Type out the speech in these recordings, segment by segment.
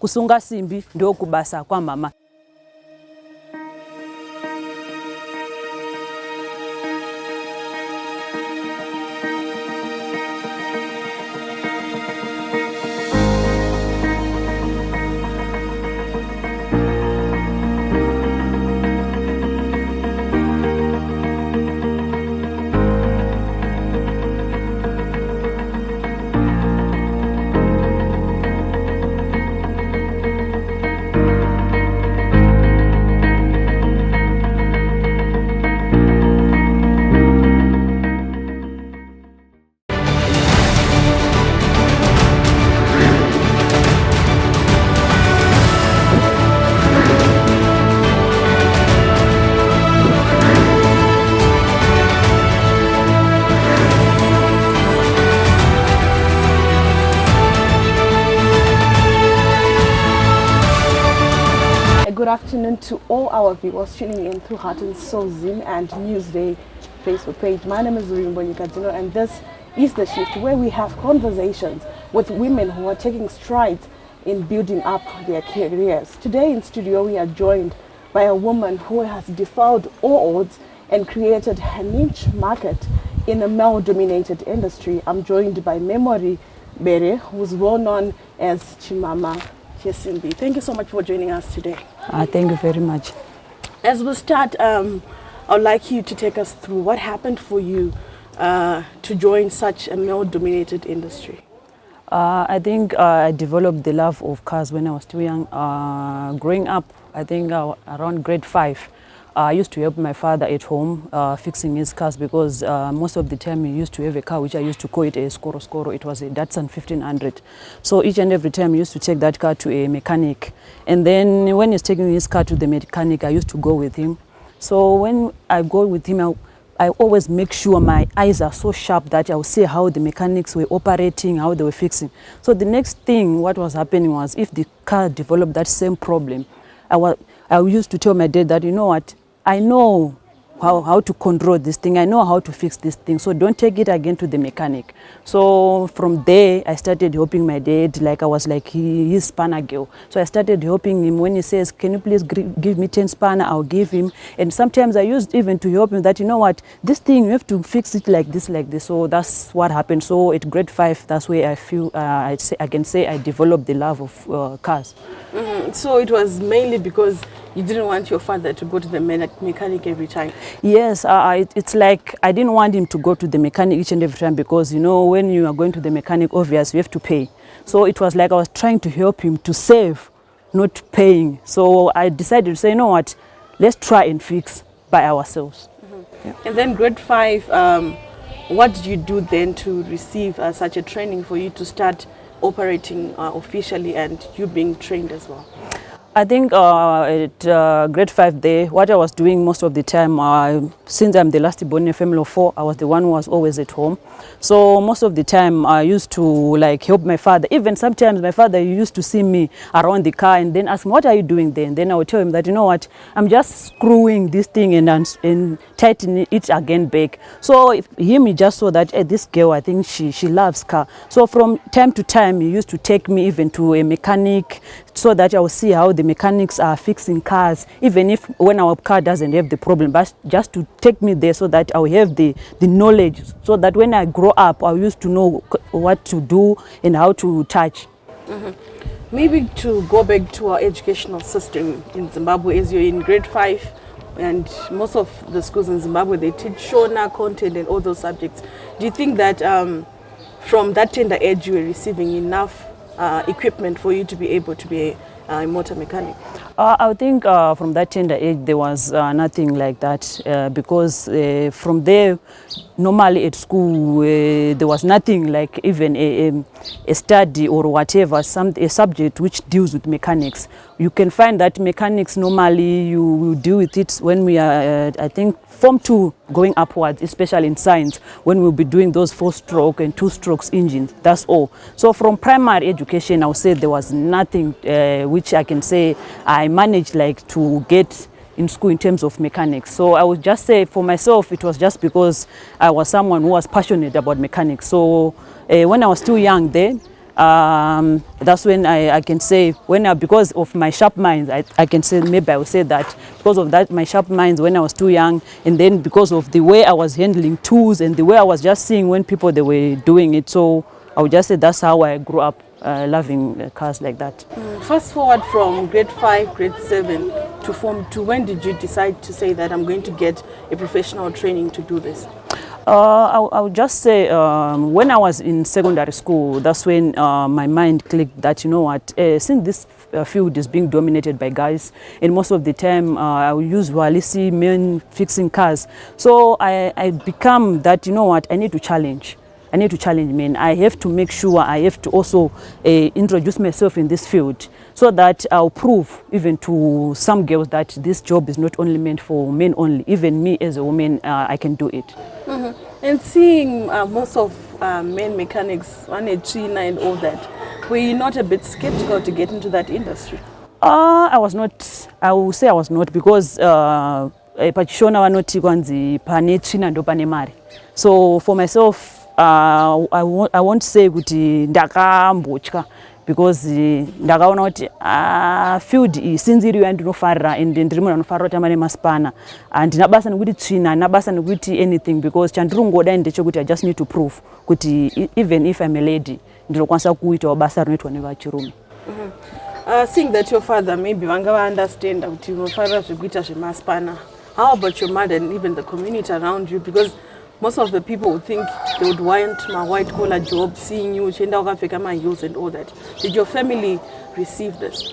kusunga simbi ndio kubasa kwa mama. Good afternoon to all our viewers tuning in through HStvZim and Newsday Facebook page. My name is Makanika, and this is The Shift, where we have conversations with women who are taking strides in building up their careers. Today in studio we are joined by a woman who has defied all odds and created her niche market in a male-dominated industry. I'm joined by Memo, who's well known as Chimama. Thank you so much for joining us today. Thank you very much. As we start, I'd like you to take us through what happened for you to join such a male-dominated industry. I think I developed the love of cars when I was too young. Growing up, I think around grade 5, I used to help my father at home fixing his cars because most of the time he used to have a car which I used to call it a Skoro. It was a Datsun 1500. So each and every time he used to take that car to a mechanic. And then when he's taking his car to the mechanic, I used to go with him. So when I go with him, I always make sure my eyes are so sharp that I will see how the mechanics were operating, how they were fixing. So the next thing what was happening was if the car developed that same problem, I used to tell my dad that, you know what, I know how to control this thing. I know how to fix this thing. So don't take it again to the mechanic. So from there, I started helping my dad. Like I was like his spanner girl. So I started helping him. When he says, can you please give me 10 spanner, I'll give him. And sometimes I used even to help him that, you know what, this thing, you have to fix it like this, like this. So that's what happened. So at grade 5, that's where I feel, I can say I developed the love of cars. Mm-hmm. So it was mainly because you didn't want your father to go to the mechanic every time? Yes, it's like I didn't want him to go to the mechanic each and every time because, you know, when you are going to the mechanic, obviously you have to pay. So it was like I was trying to help him to save, not paying. So I decided to say, you know what, let's try and fix by ourselves. Mm-hmm. Yeah. And then grade 5, what did you do then to receive such a training for you to start operating officially and you being trained as well? I think at grade 5 there, what I was doing most of the time, since I'm the last born in a family of 4, I was the one who was always at home. So most of the time I used to like help my father. Even sometimes my father used to see me around the car and then ask me, what are you doing there? And then I would tell him that, you know what, I'm just screwing this thing and tightening it again back. So he just saw that this girl, I think she loves car. So from time to time, he used to take me even to a mechanic so that I will see how the mechanics are fixing cars, even if when our car doesn't have the problem, but just to take me there so that I will have the knowledge, so that when I grow up, I used to know what to do and how to touch. Mm-hmm. Maybe to go back to our educational system in Zimbabwe, as you're in grade 5, and most of the schools in Zimbabwe, they teach Shona, content and all those subjects. Do you think that from that tender age you were receiving enough equipment for you to be able to be a motor mechanic? I think from that tender age there was nothing like that because from there, normally at school there was nothing like even a study or whatever, a subject which deals with mechanics. You can find that mechanics normally you will deal with it when we are I think Form 2 going upwards, especially in science, when we'll be doing those 4-stroke and 2-strokes engines. That's all. So from primary education, I would say there was nothing which I can say I managed like to get in school in terms of mechanics. So I would just say for myself, it was just because I was someone who was passionate about mechanics. So when I was still young then, That's when I can say, because of my sharp minds, I can say, maybe I would say that because of that, my sharp minds when I was too young, and then because of the way I was handling tools and the way I was just seeing when people they were doing it. So I would just say that's how I grew up loving cars like that. Fast forward from grade 5, grade 7 to Form 2, when did you decide to say that I'm going to get a professional training to do this? I would just say when I was in secondary school, that's when my mind clicked that, you know what, since this field is being dominated by guys, and most of the time I will usually see men fixing cars. So I become that, you know what, I need to challenge men. I have to make sure I have to also introduce myself in this field so that I'll prove even to some girls that this job is not only meant for men only. Even me as a woman, I can do it. And seeing most of men mechanics on a China and all that, were you not a bit skeptical to get into that industry? I was not. I will say I was not, because pachishona vanoti kwanzi pane China ndo pane mari. So for myself, I won't say kuti ndakambotya, because ndakaona kuti field iyi since iriyo yandinofarira and ndiri munhu anofarira kuti amane maspana, handina basa nekuti tsvina, handina basa nekuti anything, because chandiri kungoda ndechekuti I just need to prove kuti even if I'm a lady ndinokwanisa kuitawo basa rinoitwa nevachirume. Seeing that your father maybe vanga understand kuti unofarira zvekuita zvemaspana, how about your mother and even the community around you? Because most of the people would think they would want my white-collar job, seeing you, chenda wakapfeka my heels and all that. Did your family receive this?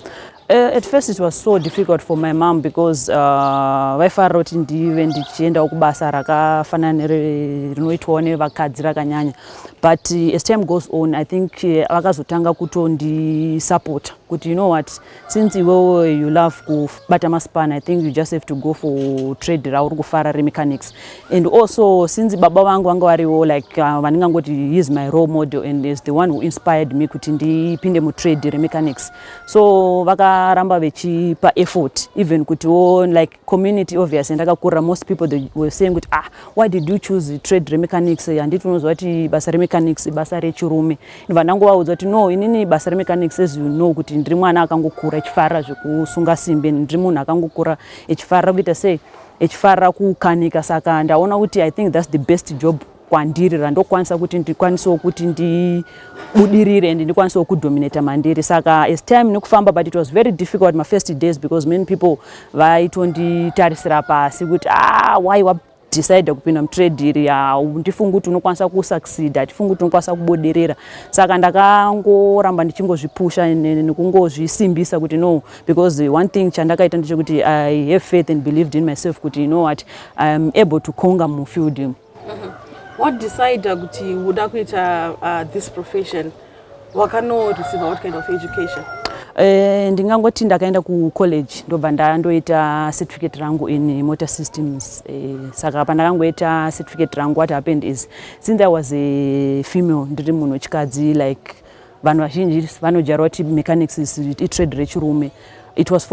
At first it was so difficult for my mom, because vaifarira kuti ndive ndichienda kubasa rakafanana rinoitwawo nevakadzi rakanyanya. But as time goes on, I think vakazotanga kutondisupporta kuti, you know what, since you love kubata maspana, I think you just have to go for trade rauri kufara remechanics. And also since baba vangu vanga variwo like vandingangoti he is my role model and is the one who inspired me kuti ndipinde mutrade remechanics. So vakaramba vechipa effort even kuti like community obviously ndakakura, most people they were saying kuti why did you choose trade remechanics? Handiti unozwa kuti basa remechanics basa rechirume. Vanangovaudza kuti no, inini basa remechanics as you know kuti ndiri mwana akangokura echifarira zvekusunga simbi, ndiri munhu akangokura echifarira kuita sei, echifarira kukanika. Saka ndaona kuti I think that's the best job kwandiri randokwanisa kuti ndikwanisewo kuti ndibudirire and ndikwanisewo kudominata mandiri. Saka as time nekufamba, but it was very difficult my first days, because many people vaitonditarisira pasi kuti why decide kupinda mutrade iri, ndifunga kuti unokwanisa kusucceed, atifunga kuti unokwanisa kubudirira. Saka ndakangoramba ndichingozvipusha nekungozvisimbisa kuti no, because one thing chandakaita ndechekuti I have faith and believed in myself kuti, you know what, I am able to konga mufield. What decided kuti uda kuita this profession? Wakano receive what kind of education? Ndingangoti ndakaenda ku college ndobva ndandoita certificate rangu in motor systems. Saka pandakangoita certificate rangu, what happened is since I was a female, ndiri munhu wechikadzi, like vanhu vazhinji vanojarwa kuti mechanics is trade rechirume. It was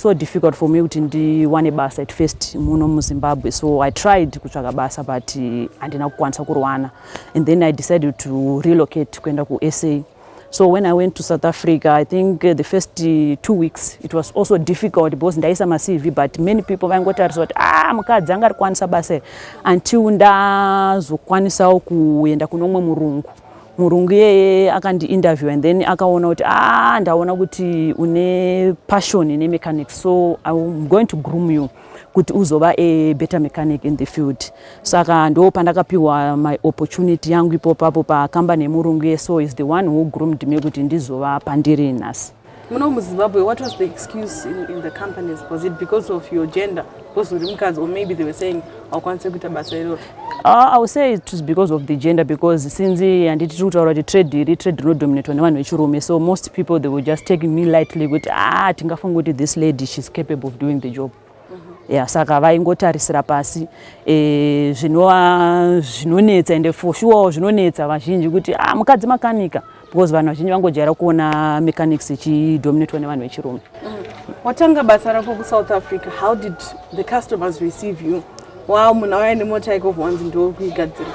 so difficult for me kuti ndiwane basa at first muno muZimbabwe. So I tried kutsvaga basa, but handina kukwanisa kurowana. And then I decided to relocate kuenda ku SA. So when I went to South Africa, I think the first 2 weeks it was also difficult, because ndaisa ma-CV, but many people vangotarisa kuti mukadzi angarikwanisa basa, until ndazokwanisawo kuenda kunomwe murungu yeye akandi-interview, and then akaona kuti ndaona kuti une passion in mechanics, so I'm going to groom you kuti uzova a better mechanic in the field. Saka ndo pandakapiwa my opportunity yangu ipopapo pakambani yemurungu, so is the one who groomed me kuti ndizova pandiri nhasi. Muno muZimbabwe, what was the excuse in the companies? Was it because of your gender? Because of the or maybe they were saying I would say it was because of the gender, because since and it already trade dominated on one, so most people they were just taking me lightly with tingafunga this lady, she's capable of doing the job. Yeah, saka vaingotarisira pasi zvinonetsa, ende for sure zvinonetsa vazhinji kuti mukadzi makanika, because vanhu vazhinji vangojaira kuona mechanics ichidominatwa nevanhu vechirume. Watanga basa rako ku South Africa, how did the customers receive you? Wow, munauya nemotaico of ones ndo kuigadzira.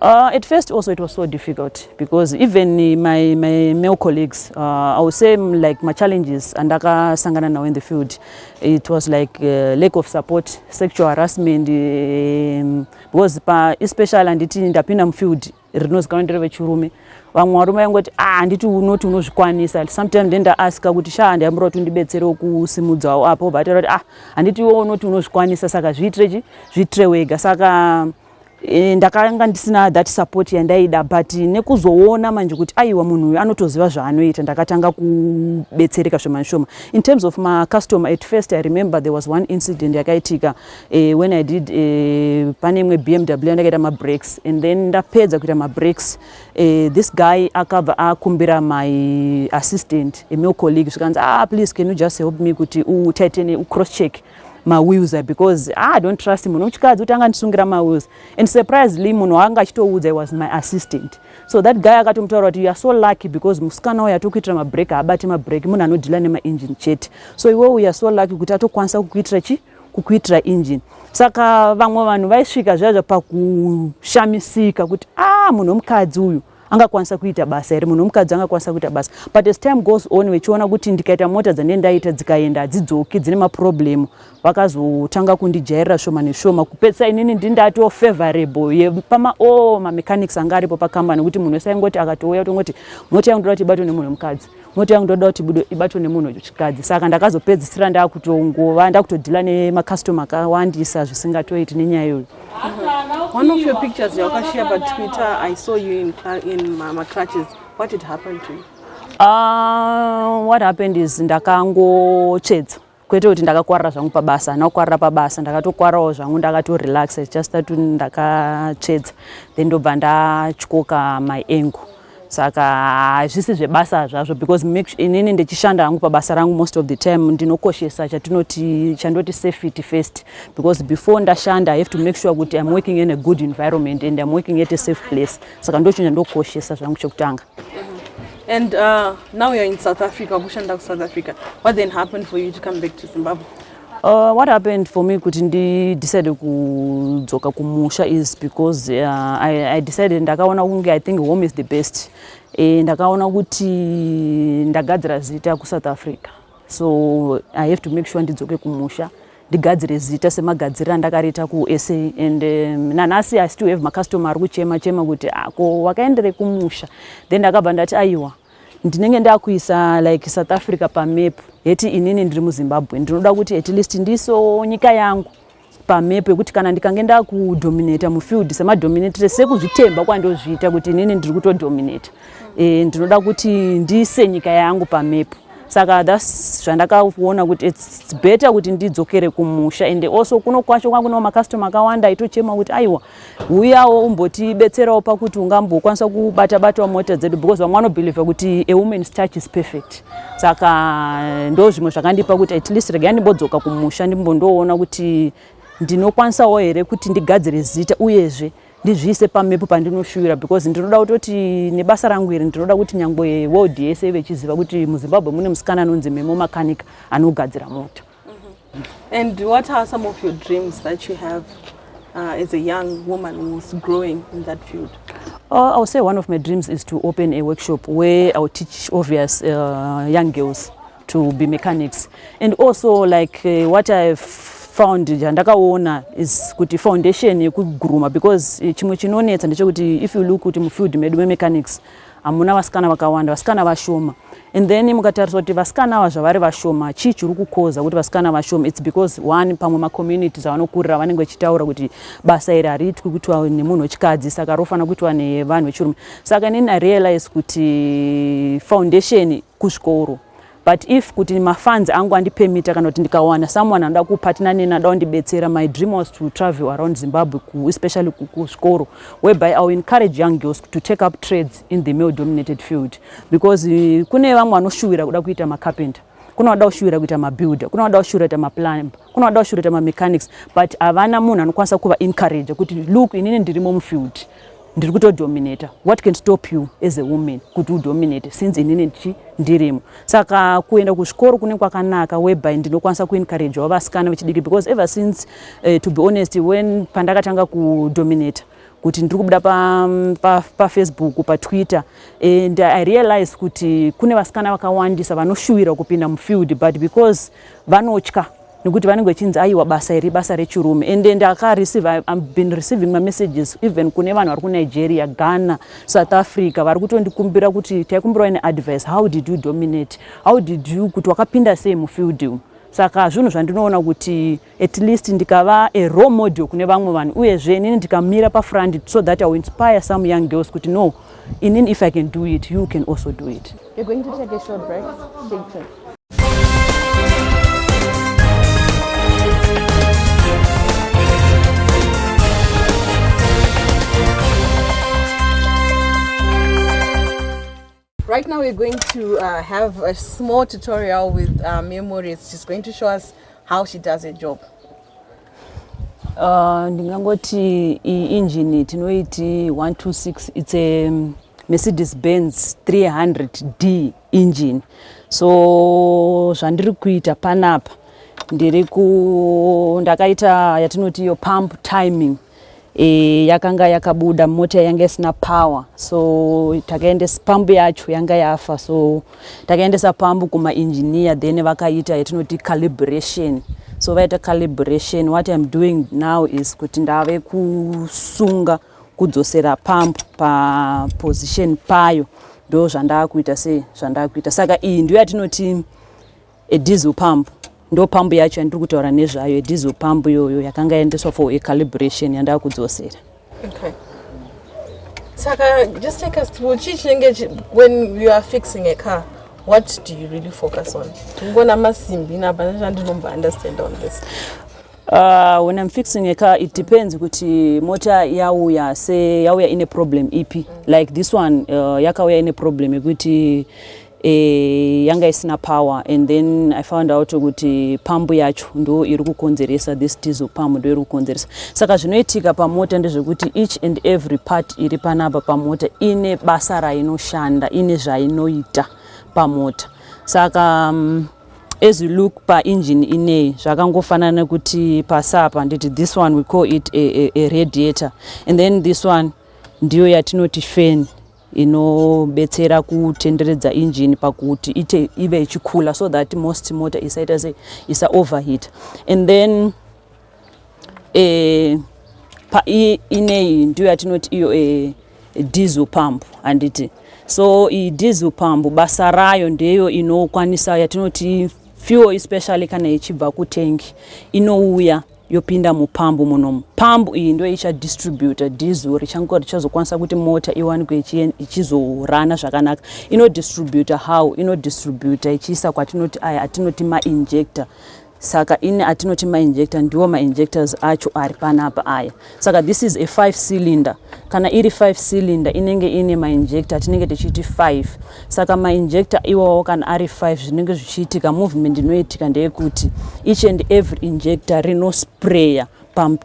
At first also it was so difficult because even my male colleagues, I would say like my challenges and sangana now in the field, it was like lack of support, sexual harassment, because especially and it in the pinam field rinos kaundere vechirume vamwe varume vangoti handiti unoti unozvikwanisa. Sometimes then ndaaska kuti sha ndiyambira kuti ndibetsere kusimudzawo apo but handiti iwe unoti unozvikwanisa saka zviitire wega. Saka ndakanga ndisina that support yandaida but nekuzoona manje kuti aiwa munhu uyu anotoziva zvaanoita ndakatanga kubetsereka zvoma shoma. In terms of my customer, at first I remember there was one incident yakaitika when I did pane imwe BMW ndakaita ma brakes and then ndapedza kuita ma brakes this guy akabva akumbira my assistant a male colleague zvikanzi please can you just help me kuti utaitene cross check my wheels because I don't trust him. Munhu utanga ndisungira my wheels and surprisingly munhu wanga achitoudza was my assistant. So that guy akatomutaura kuti you are so lucky because musikana uyu atokuitira mabrake abati mabrake munhu anodhila nema engine chete. So iwe you are so lucky kuti atokwanisa kukuitira engine. Saka vamwe vanhu vaisvika zvazvo pakushamisika kuti munhu womukadzi uyu angakwanisa kuita basa here, munhu womukadzi angakwanisa kuita basa. But as time goes on vechiona kuti ndikaita mota dzanendaita dzikaenda hadzidzoki dzine maproblemu vakazotanga kundijairira shoma neshoma kupedzisa inini ndindatoo favorable mamechanics anga aripo pakambani kuti munhu wese aingoti akatouya utongoti mota yangu ndoda kuti ibatwe nemunhu womukadzi, mota yangu ndoda kuti ibatwe nemunhu wechikadzi. Saka ndakazopedzisira ndakutodhila nemakastoma akawandisa zvisingatoiti nenyaya iyoyo. One of your pictures you share on Twitter, I saw you in my crutches. What did happen to you? What happened is ndakangochedza kwete kuti ndakakwarira zvangu pabasa, nakukwarira pabasa ndakatokwarawo zvangu ndakatorelax just that ndakachedza then ndobva ndatyoka my ankle. Saka hazvisi zvebasa zvazvo because inini ndichishanda hangu pabasa rangu most of the time ndinokoshesa chandoti safety first because before ndashanda I have to make sure kuti I'm working in a good environment and I'm working at a safe place. Saka ndochinja ndokoshesa zvangu chokutanga. And now you're in South Africa, kushanda South Africa. What then happened for you to come back to Zimbabwe? What happened for me kuti ndi decided kudzoka kumusha is because I decided ndakaona kunge I think home is the best. Ndakaona kuti ndagadzira zita ku South Africa. So I have to make sure ndidzoke kumusha. Ndigadzire zita semagadzira ndakarita ku SA and nanasi I still have my customer ari kuchema kuti ko wakaendere kumusha. Then ndakabva ndati aiwa ndinenge ndakuisa like South Africa pa map yeti inini ndiri muZimbabwe ndinoda kuti at least ndiso nyika yangu pa map yekuti kana ndikange ndakudominate mu field semadominate sekuzvitemba kwandozviita kuti inini ndiri kutodominate ndinoda kuti ndise nyika yangu pa map. Saka that's zvandakaona kuti it's better kuti ndidzokere kumusha and also kwacho kwangu makastoma akawanda itochema kuti aiwa uyawo umbotibetserawo pakuti ungambokwanisa kubata mota dzedu because vamwe vanobelieve kuti a woman's touch is perfect. Saka ndo zvimwe zvakandipa kuti at least regai ndimbodzoka kumusha ndimbondoona kuti ndinokwanisawo here kuti ndigadzire zita uyezve ndizviise pamepo pandinoshuvira because ndinoda kutoti nebasa rangu iri ndinoda kuti nyangwe world yese vechiziva kuti muZimbabwe mune musikana anonzi Memo Makanika anogadzira mota. And what are some of your dreams that you have as a young woman who's growing in that field? I would say one of my dreams is to open a workshop where I will teach obvious young girls to be mechanics. And also like what I've found ndakaona is kuti foundation yekuguruma because chimwe chinonetsa ndechekuti if you look kuti mufield medu mechanics amuna vasikana vakawanda, vasikana vashoma. And then mukatarisa kuti vasikana ava zvavari vashoma chii chiri kukoza kuti vasikana vashoma, it's because one pamwe macommunities avanokurira vanenge vachitaura kuti basa iri hariitwi kuitwa nemunhu wechikadzi saka rofanira kuitwa nevanhu vechirume. Saka inini I realize kuti foundation kuzvikoro. But if kuti mafunds angu andipemita kana kuti ndikawana someone anoda kupartner neni anoda kundibetsera, my dream was to travel around Zimbabwe especially kuzvikoro whereby I will encourage young girls to take up trades in the male dominated field because kune vamwe vanoshuvira kuda kuita macarpenter, kuna vada kushuvira kuita mabuilder, kuna vada kushuvira kuita maplumber, kuna vada kushuvira kuita mamechanics but havana munhu anokwanisa kuva encourage kuti look inini ndirimo mufield ndiri kutodominata, what can stop you as a woman kuti udominate since inini ndirimo. Saka kuenda kuzvikoro kune kwakanaka whereby ndinokwanisa kuencourage vasikana vechidiki because ever since to be honest when pandakatanga kudominate kuti ndiri kubuda pa Facebook pa Twitter, and I realized kuti kune vasikana vakawandisa vanoshuwira kupinda mufield, but because vanotya nekuti vanenge vachinzi aiwa basa iri basa rechirume, and then I've been receiving my messages even kune vanhu vari kuNigeria, Ghana, South Africa vari kutondikumbira kuti taikumbira ine advice, how did you dominate, how did you kuti wakapinda sei mufield umu. Saka zvinhu zvandinoona kuti at least ndikava a role model kune vamwe vanhu, uyezve inini ndikamira pafront so that I will inspire some young girls kuti no, inini if I can do it, you can also do it. You're going to take a short break. Stay tuned. Right now we're going to have a small tutorial with Memo. She's going to show us how she does her job. Ndingangoti engine tinoiti 126, it's a Mercedes-Benz 300D engine. So zvandiri kuita panapa ndakaita yatinoti yo pump timing. Yakanga yakabuda mota yanga isina power, so takaendesa pump yacho yanga yafa, so takaendesa pump kuma engineer, then vakaita yatinoti calibration. So vaita calibration, what I'm doing now is kuti ndave kusunga kudzosera pump pa position payo, ndo zvandakuita zvandakuita. Saka iyi ndiyo yatinoti a diesel pump. Ndo pump yacho yandiri kutaura nezvayo, diesel pump yoyo yakanga yaendeswa for a calibration yanda kudzosera. Okay. Saka, just take us through when you are fixing a car, what do you really focus on? Understand on this. When I'm fixing a car, it depends kuti motor yauya, say yauya in a problem ipi. Like this one, yakauya in a problem kuti yanga isina power, and then I found out kuti pump yacho ndo iri kukonzeresa, this diesel pump ndo iri kukonzeresa. Saka zvinoitika pamota ndezvekuti each and every part iri panapa pamota ine basa rainoshanda, ine zvainoita pamota. Saka as you look pa engine ine zvakangofanana kuti pasapa nditi this one we call it a radiator, and then this one ndiyo yatinoti fan inobetsera kutenderedza engine pakuti ive ichikula, so that most motor isaita se isa overheat. And then inei ndiyo yatinoti iyo a diesel pump anditi. So diesel pump basa rayo ndeyo inokwanisa yatinoti fuel, especially kana ichibva kutanki inouya yopinda mupambu munomu. Pambu iyi ndo icha distributor diesel richazokwanisa kuti mota iwanikwe ichizorana zvakanaka. Ino distributor how? Ino distributor ichiisa kwatinoti aya atinoti ma injector. Saka ine atinoti ma injector ndiwo ma injectors acho ari panapa aya. Saka this is a 5 cylinder. Kana iri 5 cylinder inenge ine ma injector tinenge tichiti 5. Saka ma injector iwo kana ari 5 zvinenge zvichiitika movement inoitika ndeyekuti each and every injector rino sprayer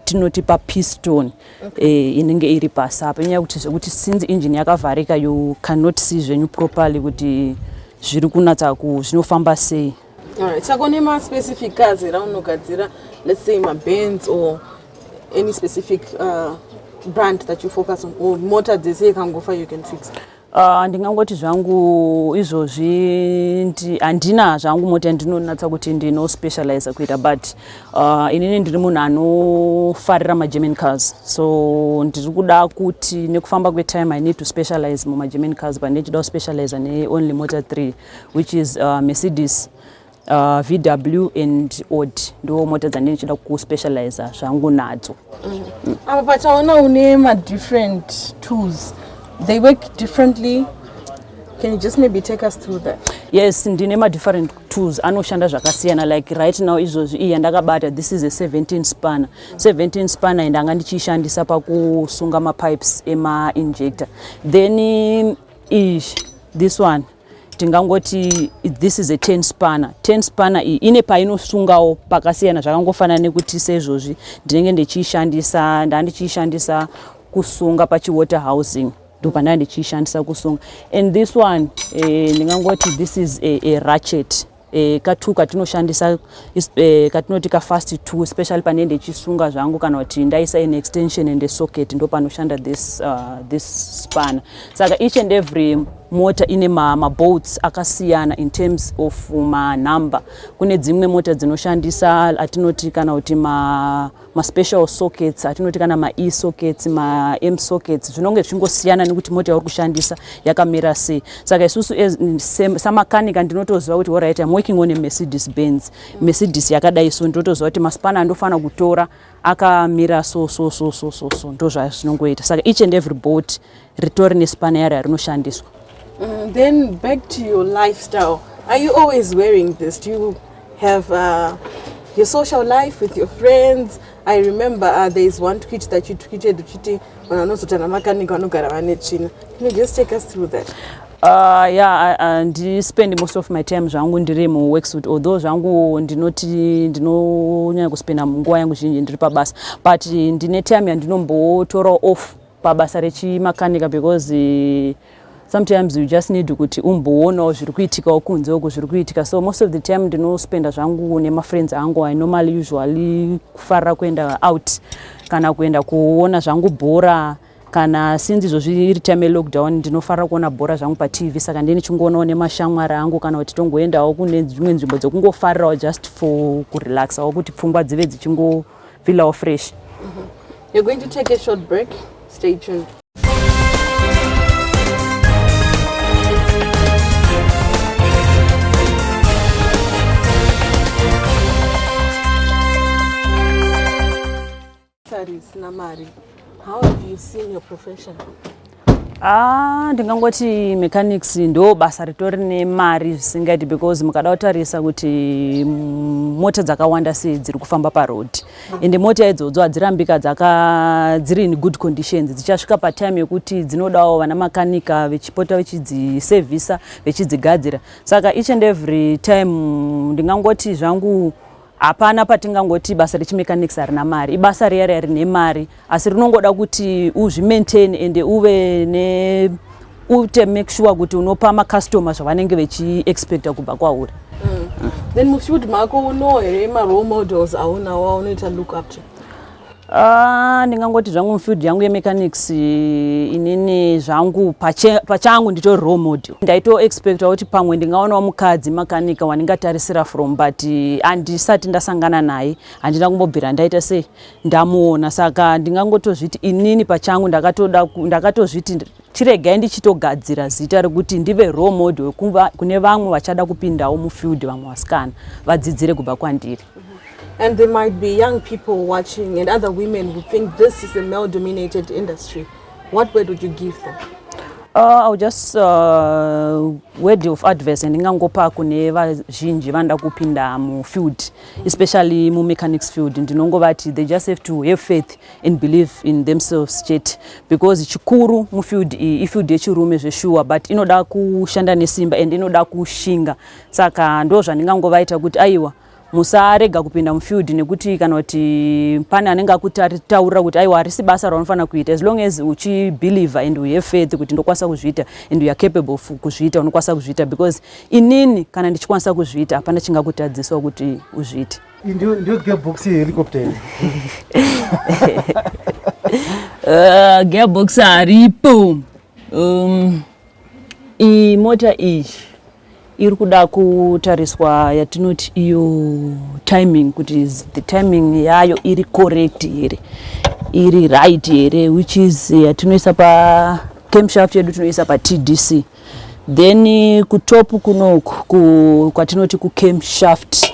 tinoti pa piston. Okay. Inenge iri pasapa inyaya kuti since engine yakavharika you cannot see zvenyu properly kuti zviri kunatsa zvinofamba sei. Alright, so konema specific cars around Nogadzira, let's say my Benz or any specific brand that you focus on, or motor they say can go for you can fix. Ndingangoti zvangu izvozvi handina zvangu mota ndinonatsa kuti ndino specialize kuita, but inini ndiri munhu anofarira ma German cars, so ndiri kuda kuti nekufamba kwetime I need to specialize muma German cars, but ndichida kuspecialize ne only motor 3 which is Mercedes, VW and Audi. Ndo mota dzandinochida kuspecialize zvangu nadzo. Apa pachaona une ma different tools, they work differently. Can you just maybe take us through that? Yes, ndine ma different tools anoshanda zvakasiyana. Like right now izvozvi iyi yandakabata, this is a 17 spanner. 17 spanner ndanga ndichishandisa pakusunga ma pipes ema injector. Then this one tingangoti this is a 10 spanner. 10 spanner iyi ine painosungawo pakasiyana zvakangofanana nekuti sezvozvi ndinenge ndichishandisa kusunga pachi water housing. Ndopanda ndichishandisa kusunga. And this one ndingangoti this is a ratchet. ka2 katinoshandisa katinoti ka fast 2 especially panende chisunga zvangu kana kuti ndaisa an extension and a socket ndo panoshanda this spanner. Saka each and every mota ine mabolts akasiyana in terms of number. Kune dzimwe mota dzinoshandisa atinoti kana kuti special sockets, atinoti kana e sockets, m sockets, zvinonge zvingosiyana nekuti mota yauri kushandisa yakamira sei. Saka isusu samakanika ndinotoziva kuti alright, I'm working on a Mercedes Benz, Mercedes yakadai so, ndinotoziva kuti maspana andofana kutora akamira so ndo zvinongoita. Saka each and every boat ritori nespana yaro rinoshandiswa. Then back to your lifestyle. Are you always wearing this? Do you have your social life with your friends? I remember there is one tweet that you tweeted when I know Can you just take us through that? Yeah, I spend most of my time zvangu ndiri muworksuit, although zvangu ndinonyanya kuspenda nguva yangu zhinji ndiri pabasa, but ndine time yandinombotora off pabasa rechimakanika because sometimes you just need kuti umboonawo zviri kuitika kunze uko zviri kuitika. So most of the time ndinospenda zvangu nemafriends angu. I normally usually kufarira kuenda out kana kuenda kuona zvangu bhora, kana since izvozvi iri time lockdown ndinofarira kuona bhora zvangu paTV. Saka ndini chingoonawo nemashamwari angu kana kuti tongoendawo kune dzimwe nzvimbo dzokungofarirawo just for kurelaxawo kuti pfungwa dzive dzichingofilawo fresh. You're going to take a short break. Stay tuned. Namari, how have you seen your profession? Ndingangoti mechanics ndo basa ritori nemari zvisingaiti, because mukada kutarisa kuti mota dzakawanda sei dziri kufamba paroad, ende mota idzodzo hadzirambika dziri in good conditions, dzichasvika patime yekuti dzinodawo vana makanika vechipota vechidzisevhisa vechidzigadzira. Saka each and every time ndingangoti zvangu hapana patingangoti basa rechimechanics harina mari, ibasa riya rine mari, asi rinongoda kuti uzvimaintain ende ute make sure kuti unopa macustomers zvavanenge vechiexpecta kubva kwauri. Then mufield mako uno here role models aunawo unoita look up to? Ndingangoti zvangu mufield yangu yemechanics inini zvangu pachangu ndito role model. Ndaito expect kuti pamwe ndingaonawo mukadzi makanika wandingatarisira from, but handisati ndasangana naye, handina kumbobvira ndaita sei ndamuona. Saka ndingangotozviti inini pachangu ndakatozviti chiregai ndichitogadzira zita rekuti ndive role model kune vamwe vachada kupindawo mufield, vamwe vasikana vadzidzire kubva kwandiri. And there might be young people watching and other women who think this is a male-dominated industry. What word would you give them? I'll just word of advice ndingangopa kune vazhinji vanda kupinda mufield, especially mechanics field. Ndinongovati they just have to have faith and believe in themselves chete, because chikuru mufield ifield yechirume zveshuwa, but inoda kushanda nesimba and inoda kushinga. Saka ndo zvandingangovaita kuti aiwa musarega kupinda mufield nekuti kana kuti pane anenge akutaurira kuti aiwa harisi basa raunofana kuita. As long as uchibelieve and you have faith kuti ndokwanisa kuzviita and you are capable of kuzviita, unokwanisa kuzviita, because inini kana ndichikwanisa kuzviita hapana chingakutadziswa kuti uzviite. Ndio gearbox helicopter. Gearbox haripo. Mota iyi iri kuda kutariswa yatinoti iyo timing, kuti the timing yayo iri correct here, iri right here, which is yatinoisa pa camshaft yedu tinoisa pa TDC. Then kutopu kunoku kwatinoti ku camshaft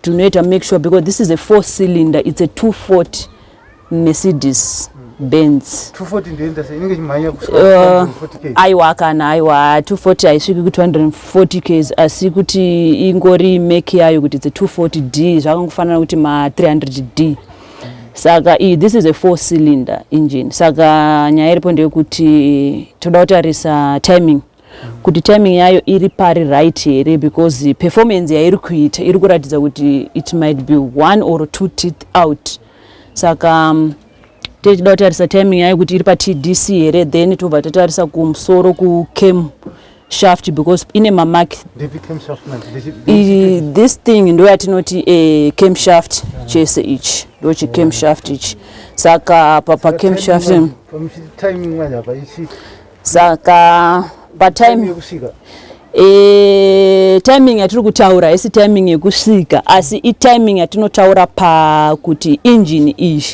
tunoita make sure, because this is a 4-cylinder, it's a 240 Mercedes Benz. 240 ndienda inenge chimhanya kusvika 240 kg. Aiwa kana aiwa 240 aisviki ku 240 kg, asi kuti ingori make yayo kuti it's a 240D zvakangofanana kuti ma 300D. Saka this is a 4-cylinder engine. Saka nyaya iripo ndeyekuti toda kutarisa timing, kuti timing yayo iri pari right here, because performance yairi kuita iri kuratidza kuti it might be 1 or 2 teeth out. Saka tichida kutarisa timing yayo kuti iri pa TDC here, then tobva tatarisa kumusoro ku cam shaft because ine mamark Ndiphi camshaft manje? this thing ndo yatinoti camshaft chese ichi ndo chi camshaft ichi saka papa camshaft Timing manje apa ichi. saka pa time Yekusvika. Timing yatiri kutaura isi timing yekusvika asi timing yatinotaura pakuti engine iyi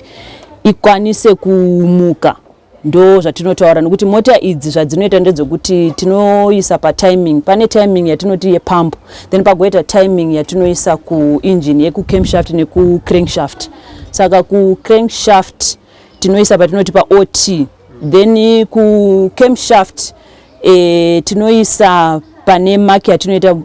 ikwanise kumuka ndo zvatinotaura nekuti mota idzi zvadzinoita ndedzokuti tinoisa patiming. Pane timing yatinoti yepump, then pagoita timing yatinoisa kuengine yekucamshaft nekucrankshaft. Saka kucrankshaft tinoisa patinoti paOT, then kucamshaft tinoisa pane maki yatinoita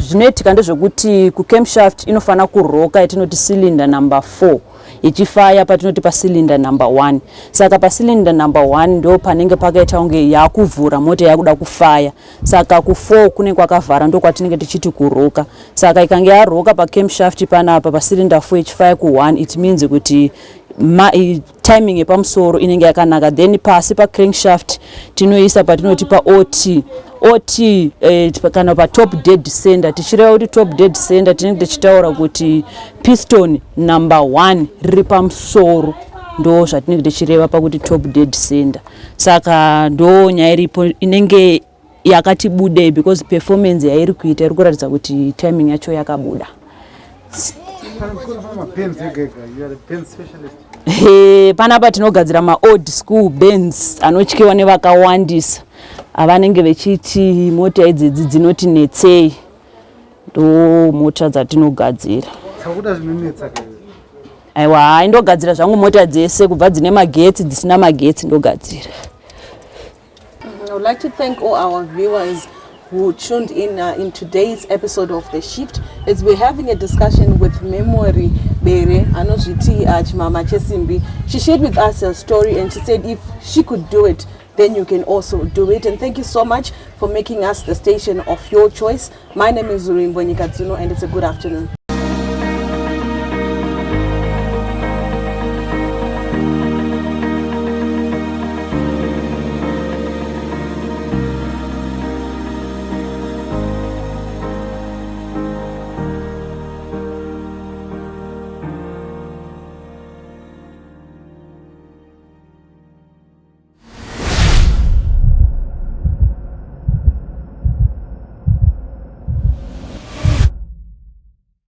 zvinoitika ndezvokuti kucamshaft inofana kuroka yatinoti cylinder number 4 ichifaya patinoti pacylinder number 1. Saka pacylinder number 1 ndo panenge pakaita unge yakuvhura mota yakuda kufaya. Saka ku4 kune kwakavhara ndo kwatinenge tichiti kuroka. Saka ikange yaroka pacamshaft panapa pacylinder 4 ichifaya ku1, it means kuti timing yepamusoro inenge yakanaka. Then pasi pacrankshaft tinoisa patinoti paOT. OT kana pa top dead center tichireva kuti top dead center tinenge tichitaura kuti piston number 1 riri pamusoro ndo zvatinenge tichireva pakuti top dead center. Saka ndo nyaya iripo inenge yakati bude because performance yairi kuita iri kuratidza kuti timing yacho yakabuda. Panapa tinogadzira ma-old school bands anotyiwa nevakawandisa avanenge vechiti mota idzidzi dzinoti netsei, ndo mota dzatinogadzira. Aiwa, haindogadzira zvangu mota dzese kubva dzine magetsi dzisina magetsi ndogadzira. I would like to thank all our viewers who tuned in today's episode of The Shift, as we're having a discussion with Memory Bere Anozviti Chimama Chesimbi. She shared with us her story and she said if she could do it, then you can also do it. And thank you so much for making us the station of your choice. My name is Zimbabwe and it's a good afternoon.